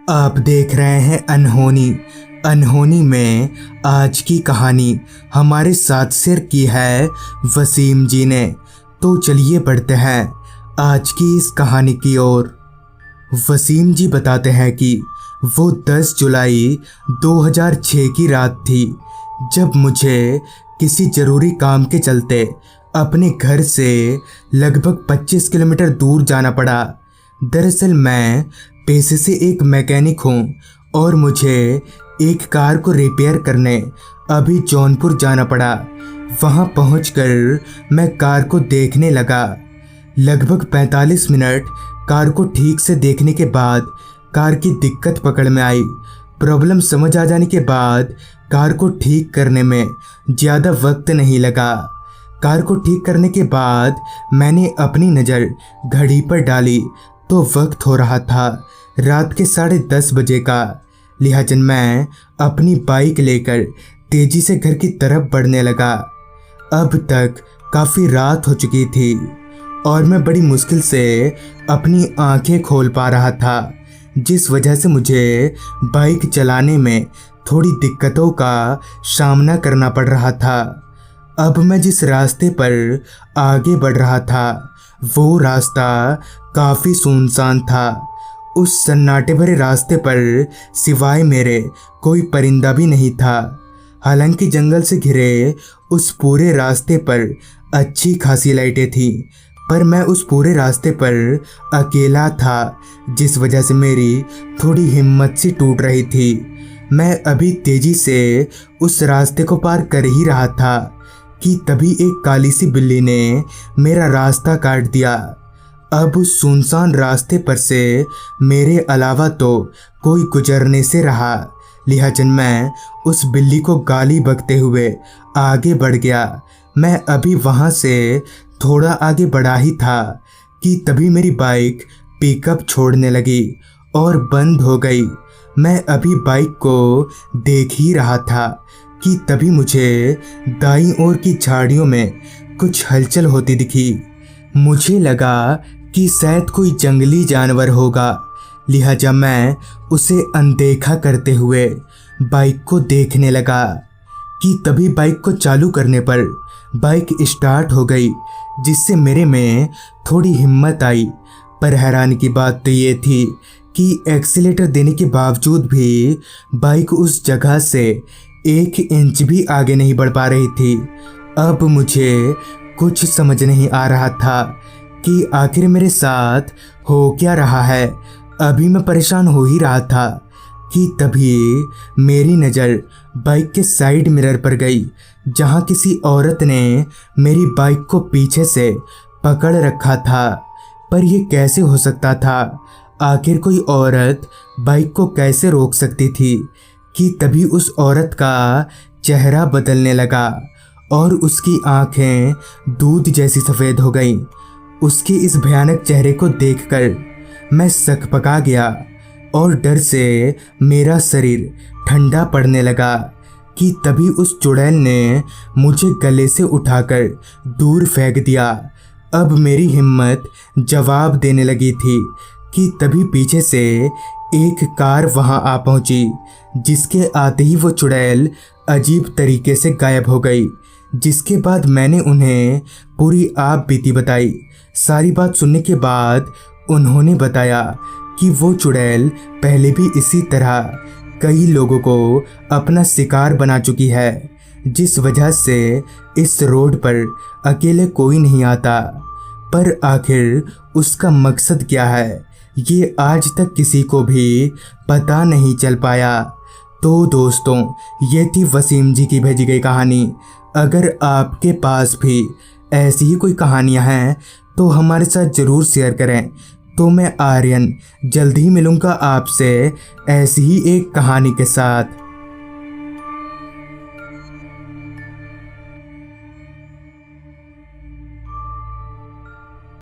आप देख रहे हैं अनहोनी। अनहोनी में आज की कहानी हमारे साथ शेयर की है वसीम जी ने। तो चलिए बढ़ते हैं आज की इस कहानी की ओर। वसीम जी बताते हैं कि वो 10 जुलाई 2006 की रात थी जब मुझे किसी ज़रूरी काम के चलते अपने घर से लगभग 25 किलोमीटर दूर जाना पड़ा। दरअसल मैं पेशे से एक मैकेनिक हूँ और मुझे एक कार को रिपेयर करने अभी जौनपुर जाना पड़ा। वहाँ पहुँचकर मैं कार को देखने लगा। लगभग 45 मिनट कार को ठीक से देखने के बाद कार की दिक्कत पकड़ में आई। प्रॉब्लम समझ आ जाने के बाद कार को ठीक करने में ज़्यादा वक्त नहीं लगा। कार को ठीक करने के बाद मैंने अपनी नज़र घड़ी पर डाली तो वक्त हो रहा था रात के 10:30 बजे का। लिहाजन मैं अपनी बाइक लेकर तेज़ी से घर की तरफ बढ़ने लगा। अब तक काफ़ी रात हो चुकी थी और मैं बड़ी मुश्किल से अपनी आंखें खोल पा रहा था, जिस वजह से मुझे बाइक चलाने में थोड़ी दिक्कतों का सामना करना पड़ रहा था। अब मैं जिस रास्ते पर आगे बढ़ रहा था वो रास्ता काफ़ी सुनसान था। उस सन्नाटे भरे रास्ते पर सिवाय मेरे कोई परिंदा भी नहीं था। हालांकि जंगल से घिरे उस पूरे रास्ते पर अच्छी खासी लाइटें थीं, पर मैं उस पूरे रास्ते पर अकेला था, जिस वजह से मेरी थोड़ी हिम्मत सी टूट रही थी। मैं अभी तेज़ी से उस रास्ते को पार कर ही रहा था कि तभी एक काली सी बिल्ली ने मेरा रास्ता काट दिया। अब उस सुनसान रास्ते पर से मेरे अलावा तो कोई गुजरने से रहा। लिहाजन मैं उस बिल्ली को गाली बकते हुए आगे बढ़ गया। मैं अभी वहाँ से थोड़ा आगे बढ़ा ही था कि तभी मेरी बाइक पिकअप छोड़ने लगी और बंद हो गई। मैं अभी बाइक को देख ही रहा था कि तभी मुझे दाईं ओर की झाड़ियों में कुछ हलचल होती दिखी। मुझे लगा कि शायद कोई जंगली जानवर होगा, लिहाजा मैं उसे अनदेखा करते हुए बाइक को देखने लगा कि तभी बाइक को चालू करने पर बाइक स्टार्ट हो गई, जिससे मेरे में थोड़ी हिम्मत आई। पर हैरानी की बात तो ये थी कि एक्सीलेटर देने के बावजूद भी बाइक उस जगह से 1 इंच भी आगे नहीं बढ़ पा रही थी। अब मुझे कुछ समझ नहीं आ रहा था कि आखिर मेरे साथ हो क्या रहा है। अभी मैं परेशान हो ही रहा था कि तभी मेरी नज़र बाइक के साइड मिरर पर गई, जहां किसी औरत ने मेरी बाइक को पीछे से पकड़ रखा था। पर यह कैसे हो सकता था? आखिर कोई औरत बाइक को कैसे रोक सकती थी? कि तभी उस औरत का चेहरा बदलने लगा और उसकी आंखें दूध जैसी सफ़ेद हो गईं। उसके इस भयानक चेहरे को देखकर मैं सकपका गया और डर से मेरा शरीर ठंडा पड़ने लगा कि तभी उस चुड़ैल ने मुझे गले से उठाकर दूर फेंक दिया। अब मेरी हिम्मत जवाब देने लगी थी कि तभी पीछे से एक कार वहां आ पहुंची, जिसके आते ही वो चुड़ैल अजीब तरीके से गायब हो गई। जिसके बाद मैंने उन्हें पूरी आप बीती बताई। सारी बात सुनने के बाद उन्होंने बताया कि वो चुड़ैल पहले भी इसी तरह कई लोगों को अपना शिकार बना चुकी है, जिस वजह से इस रोड पर अकेले कोई नहीं आता। पर आखिर उसका मकसद क्या है, ये आज तक किसी को भी पता नहीं चल पाया। तो दोस्तों, ये थी वसीम जी की भेजी गई कहानी। अगर आपके पास भी ऐसी ही कोई कहानियाँ हैं तो हमारे साथ ज़रूर शेयर करें। तो मैं आर्यन जल्द ही मिलूँगा आपसे ऐसी ही एक कहानी के साथ।